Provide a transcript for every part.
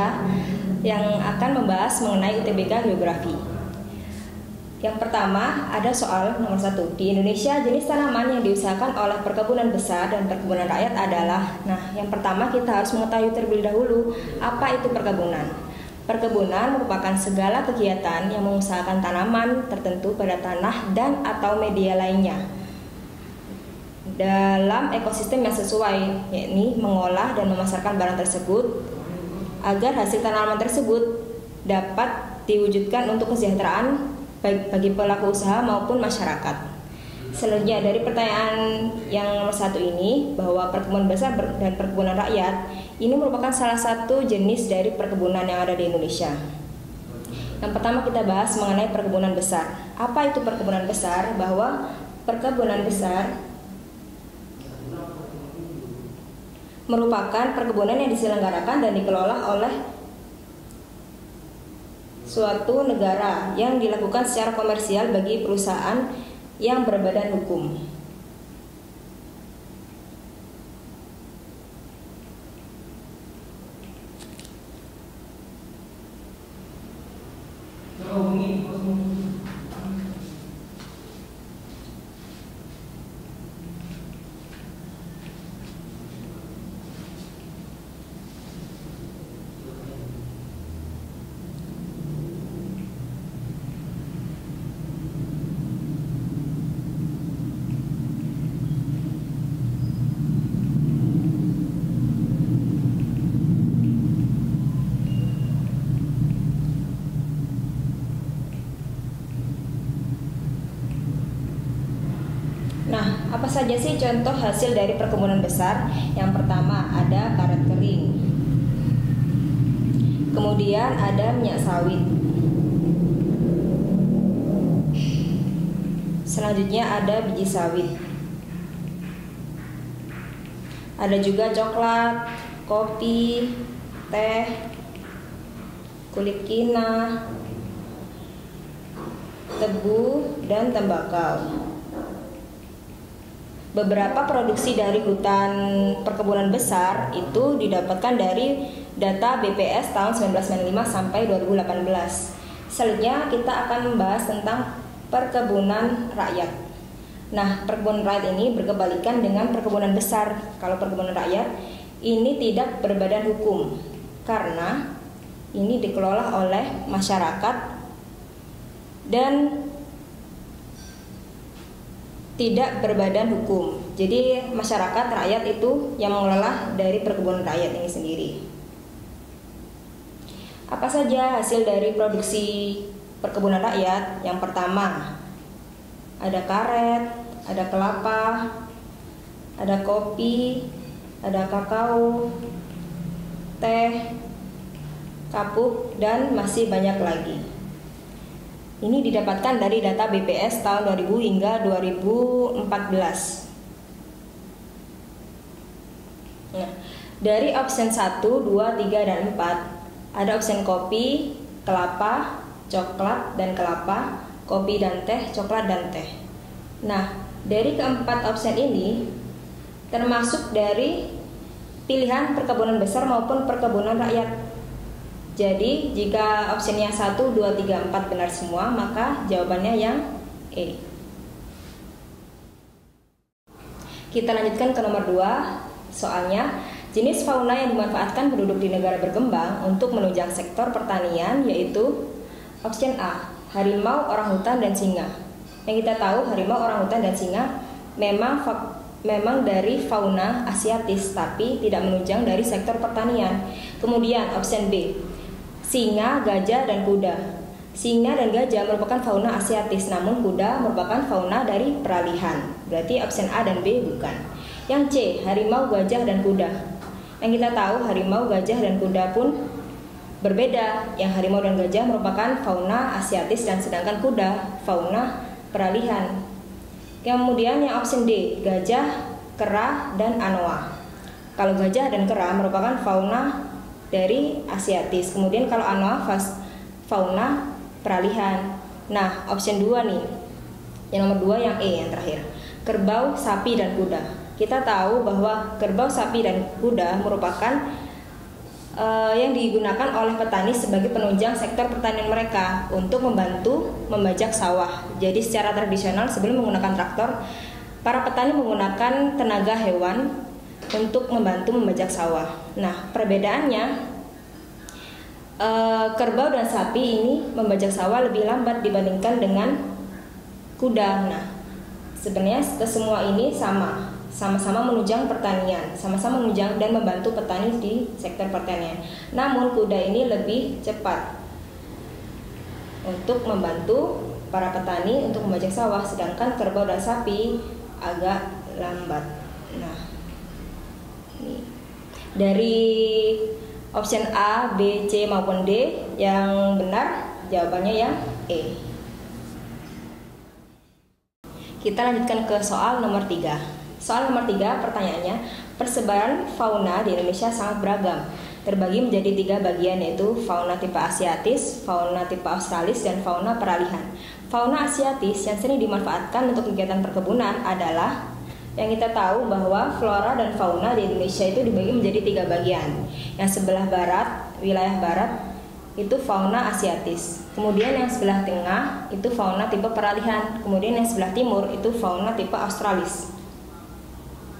Indonesia yang akan membahas mengenai UTBK Geografi. Yang pertama ada soal nomor 1. Di Indonesia jenis tanaman yang diusahakan oleh perkebunan besar dan perkebunan rakyat adalah. Nah, yang pertama kita harus mengetahui terlebih dahulu apa itu perkebunan. Perkebunan merupakan segala kegiatan yang mengusahakan tanaman tertentu pada tanah dan atau media lainnya dalam ekosistem yang sesuai, yakni mengolah dan memasarkan barang tersebut agar hasil tanaman tersebut dapat diwujudkan untuk kesejahteraan baik bagi pelaku usaha maupun masyarakat. Selanjutnya dari pertanyaan yang nomor 1 ini, bahwa perkebunan besar dan perkebunan rakyat ini merupakan salah satu jenis dari perkebunan yang ada di Indonesia. Yang pertama kita bahas mengenai perkebunan besar. Apa itu perkebunan besar? Bahwa perkebunan besar merupakan perkebunan yang diselenggarakan dan dikelola oleh suatu negara yang dilakukan secara komersial bagi perusahaan yang berbadan hukum. Nah, apa saja sih contoh hasil dari perkebunan besar? Yang pertama ada karet kering. Kemudian ada minyak sawit. Selanjutnya ada biji sawit. Ada juga coklat, kopi, teh, kulit kina, tebu, dan tembakau. Beberapa produksi dari hutan perkebunan besar itu didapatkan dari data BPS tahun 1995 sampai 2018. Selanjutnya kita akan membahas tentang perkebunan rakyat. Nah, perkebunan rakyat ini berkebalikan dengan perkebunan besar. Kalau perkebunan rakyat ini tidak berbadan hukum karena ini dikelola oleh masyarakat dan tidak berbadan hukum. Jadi masyarakat rakyat itu yang mengelola dari perkebunan rakyat ini sendiri. Apa saja hasil dari produksi perkebunan rakyat? Yang pertama ada karet, ada kelapa, ada kopi, ada kakao, teh, kapuk, dan masih banyak lagi. Ini didapatkan dari data BPS tahun 2000 hingga 2014. Nah, dari option 1, 2, 3, dan 4 ada option kopi, kelapa, coklat, dan kelapa, kopi dan teh, coklat dan teh. Nah, dari keempat option ini termasuk dari pilihan perkebunan besar maupun perkebunan rakyat. Jadi jika opsinya 1, 2, 3, 4 benar semua, maka jawabannya yang E. Kita lanjutkan ke nomor 2. Soalnya, jenis fauna yang dimanfaatkan penduduk di negara berkembang untuk menunjang sektor pertanian yaitu option A, harimau, orangutan, dan singa. Yang kita tahu harimau, orangutan, dan singa memang dari fauna asiatis tapi tidak menunjang dari sektor pertanian. Kemudian option B, singa, gajah, dan kuda. Singa dan gajah merupakan fauna asiatis, namun kuda merupakan fauna dari peralihan. Berarti option A dan B bukan. Yang C, harimau, gajah, dan kuda. Yang kita tahu harimau, gajah, dan kuda pun berbeda. Yang harimau dan gajah merupakan fauna asiatis dan sedangkan kuda fauna peralihan. Kemudian yang option D, gajah, kera, dan anoa. Kalau gajah dan kera merupakan fauna dari asiatis. Kemudian kalau anoa fauna peralihan. Nah, option 2 nih. Yang nomor 2 yang E yang terakhir. Kerbau, sapi, dan kuda. Kita tahu bahwa kerbau, sapi, dan kuda merupakan yang digunakan oleh petani sebagai penunjang sektor pertanian mereka untuk membantu membajak sawah. Jadi secara tradisional sebelum menggunakan traktor, para petani menggunakan tenaga hewan untuk membantu membajak sawah. Nah, perbedaannya kerbau dan sapi ini membajak sawah lebih lambat dibandingkan dengan kuda. Nah, sebenarnya kesemua ini sama-sama menunjang pertanian, sama-sama menunjang dan membantu petani di sektor pertanian. Namun kuda ini lebih cepat untuk membantu para petani untuk membajak sawah, sedangkan kerbau dan sapi agak lambat. Nah, ini dari option A, B, C maupun D yang benar jawabannya yang E. Kita lanjutkan ke soal nomor 3. Soal nomor 3 pertanyaannya, persebaran fauna di Indonesia sangat beragam, terbagi menjadi 3 bagian, yaitu fauna tipe asiatis, fauna tipe australis, dan fauna peralihan. Fauna asiatis yang sering dimanfaatkan untuk kegiatan perkebunan adalah, yang kita tahu bahwa flora dan fauna di Indonesia itu dibagi menjadi 3 bagian. Yang sebelah barat, wilayah barat, itu fauna asiatis. Kemudian yang sebelah tengah itu fauna tipe peralihan. Kemudian yang sebelah timur itu fauna tipe australis.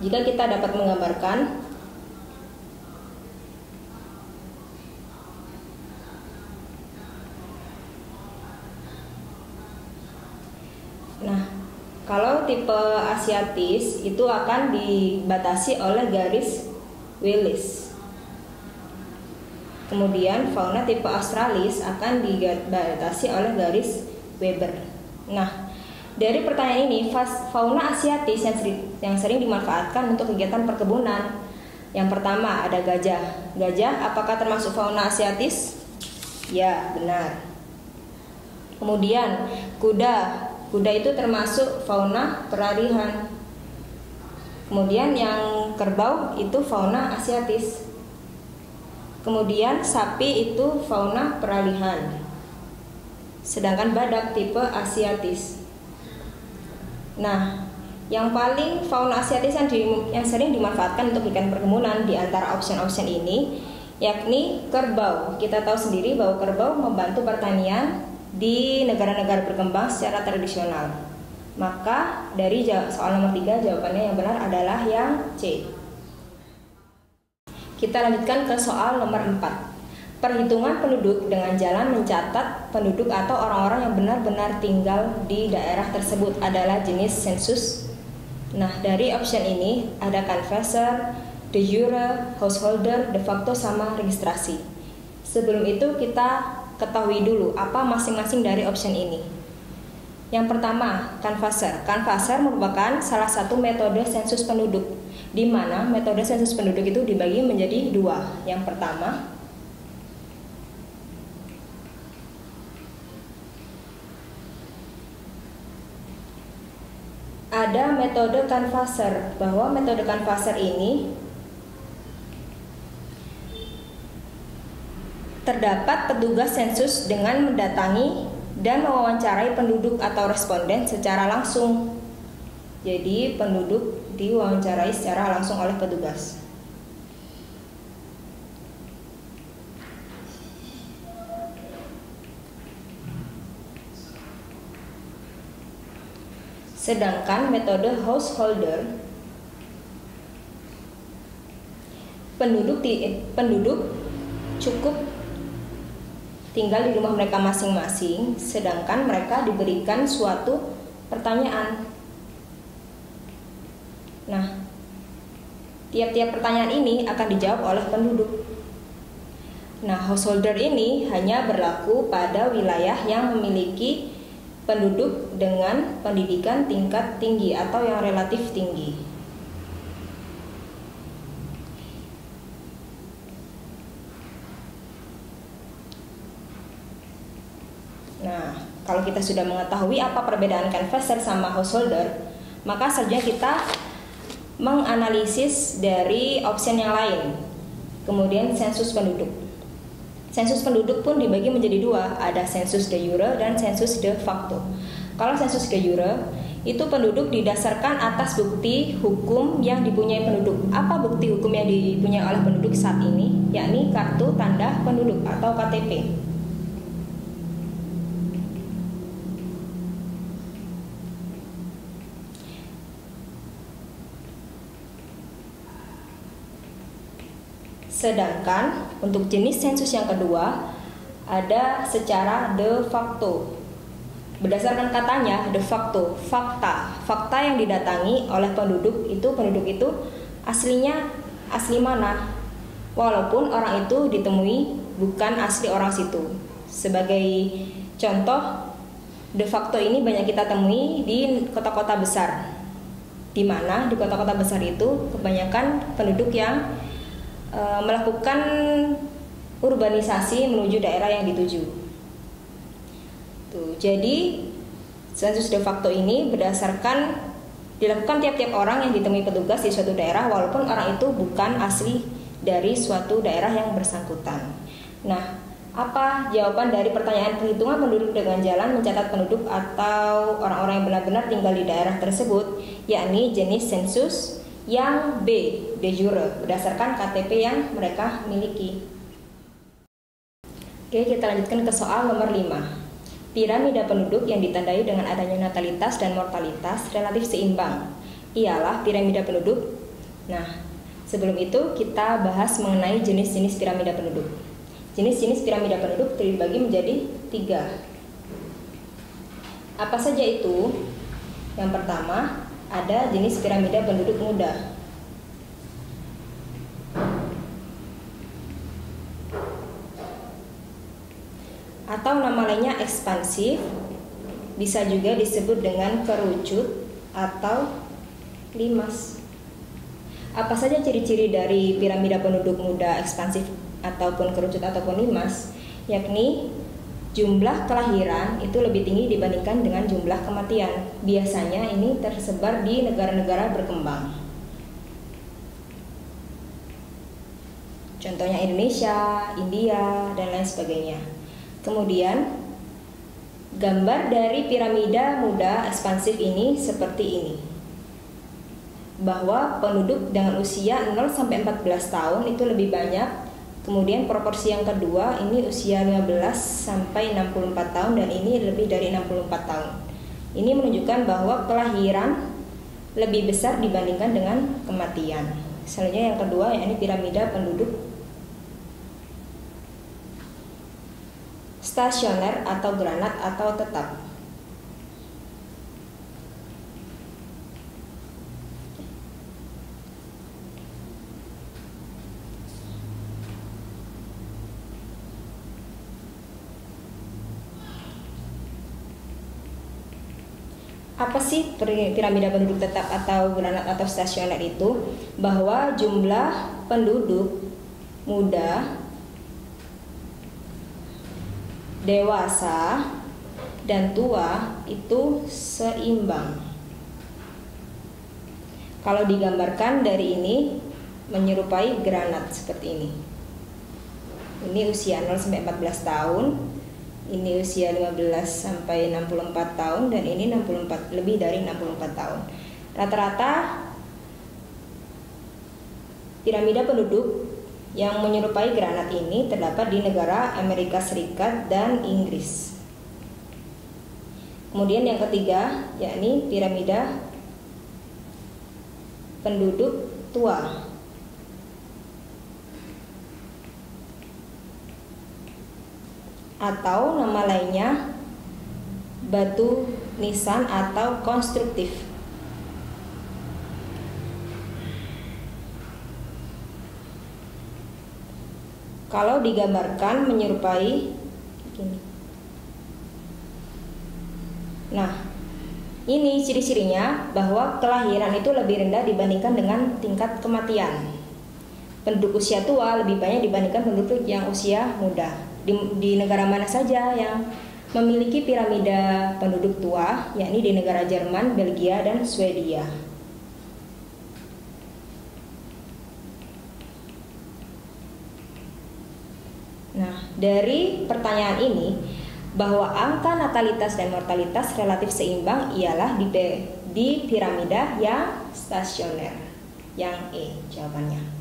Jika kita dapat menggambarkan, nah, kalau tipe asiatis itu akan dibatasi oleh garis Willis. Kemudian fauna tipe australis akan dibatasi oleh garis Weber. Nah, dari pertanyaan ini, fauna asiatis yang sering dimanfaatkan untuk kegiatan perkebunan. Yang pertama ada gajah. Gajah apakah termasuk fauna asiatis? Ya, benar. Kemudian kuda. Kuda itu termasuk fauna peralihan. Kemudian yang kerbau itu fauna asiatis. Kemudian sapi itu fauna peralihan. Sedangkan badak tipe asiatis. Nah, yang paling fauna asiatis yang sering dimanfaatkan untuk kegiatan perkebunan di antara option-option ini yakni kerbau. Kita tahu sendiri bahwa kerbau membantu pertanian di negara-negara berkembang secara tradisional. Maka dari soal nomor 3 jawabannya yang benar adalah yang C. Kita lanjutkan ke soal nomor 4. Perhitungan penduduk dengan jalan mencatat penduduk atau orang-orang yang benar-benar tinggal di daerah tersebut adalah jenis sensus. Nah, dari option ini ada canvasser, de jure, householder, de facto, sama registrasi. Sebelum itu kita ketahui dulu apa masing-masing dari option ini. Yang pertama, canvasser. Canvasser merupakan salah satu metode sensus penduduk, di mana metode sensus penduduk itu dibagi menjadi 2. Yang pertama, ada metode canvasser, bahwa metode canvasser ini terdapat petugas sensus dengan mendatangi dan mewawancarai penduduk atau responden secara langsung. Jadi penduduk diwawancarai secara langsung oleh petugas. Sedangkan metode householder, penduduk cukup tinggal di rumah mereka masing-masing, sedangkan mereka diberikan suatu pertanyaan. Nah, tiap-tiap pertanyaan ini akan dijawab oleh penduduk. Nah, householder ini hanya berlaku pada wilayah yang memiliki penduduk dengan pendidikan tingkat tinggi atau yang relatif tinggi. Nah, kalau kita sudah mengetahui apa perbedaan canvasser sama householder, maka selanjutnya kita menganalisis dari option yang lain. Kemudian sensus penduduk. Sensus penduduk pun dibagi menjadi 2, ada sensus de jure dan sensus de facto. Kalau sensus de jure itu penduduk didasarkan atas bukti hukum yang dipunyai penduduk. Apa bukti hukum yang dipunyai oleh penduduk saat ini? Yakni kartu tanda penduduk atau KTP. Sedangkan untuk jenis sensus yang kedua ada secara de facto. Berdasarkan katanya de facto, fakta yang didatangi oleh penduduk itu aslinya asli mana? Walaupun orang itu ditemui bukan asli orang situ. Sebagai contoh, de facto ini banyak kita temui di kota-kota besar. Di mana di kota-kota besar itu kebanyakan penduduk yang melakukan urbanisasi menuju daerah yang dituju. Tuh, jadi sensus de facto ini dilakukan tiap-tiap orang yang ditemui petugas di suatu daerah walaupun orang itu bukan asli dari suatu daerah yang bersangkutan. Nah, apa jawaban dari pertanyaan perhitungan penduduk dengan jalan mencatat penduduk atau orang-orang yang benar-benar tinggal di daerah tersebut, yakni jenis sensus yang B, de jure, berdasarkan KTP yang mereka miliki. Oke, kita lanjutkan ke soal nomor 5. Piramida penduduk yang ditandai dengan adanya natalitas dan mortalitas relatif seimbang ialah piramida penduduk. Nah, sebelum itu kita bahas mengenai jenis-jenis piramida penduduk. Jenis-jenis piramida penduduk terbagi menjadi 3. Apa saja itu? Yang pertama, ada jenis piramida penduduk muda. Atau nama lainnya ekspansif, bisa juga disebut dengan kerucut atau limas. Apa saja ciri-ciri dari piramida penduduk muda, ekspansif ataupun kerucut ataupun limas? Yakni jumlah kelahiran itu lebih tinggi dibandingkan dengan jumlah kematian. Biasanya ini tersebar di negara-negara berkembang. Contohnya Indonesia, India, dan lain sebagainya. Kemudian gambar dari piramida muda ekspansif ini seperti ini. Bahwa penduduk dengan usia 0 sampai 14 tahun itu lebih banyak. Kemudian proporsi yang kedua ini usia 15 sampai 64 tahun dan ini lebih dari 64 tahun. Ini menunjukkan bahwa kelahiran lebih besar dibandingkan dengan kematian. Selanjutnya yang kedua yakni piramida penduduk stasioner atau granat atau tetap. Apa sih piramida penduduk tetap atau granat atau stasioner itu? Bahwa jumlah penduduk muda, dewasa, dan tua itu seimbang. Kalau digambarkan dari ini menyerupai granat seperti ini. Ini usia 0 sampai 14 tahun. Ini usia 15 sampai 64 tahun dan ini 64 lebih dari 64 tahun. Rata-rata piramida penduduk yang menyerupai granat ini terdapat di negara Amerika Serikat dan Inggris. Kemudian yang ketiga yakni piramida penduduk tua. Atau nama lainnya batu nisan atau konstruktif. Kalau digambarkan menyerupai begini. Nah, ini ciri-cirinya bahwa kelahiran itu lebih rendah dibandingkan dengan tingkat kematian. Penduduk usia tua lebih banyak dibandingkan penduduk yang usia muda. Di negara mana saja yang memiliki piramida penduduk tua, yakni di negara Jerman, Belgia, dan Swedia. Nah, dari pertanyaan ini bahwa angka natalitas dan mortalitas relatif seimbang ialah di piramida yang stasioner. Yang E jawabannya.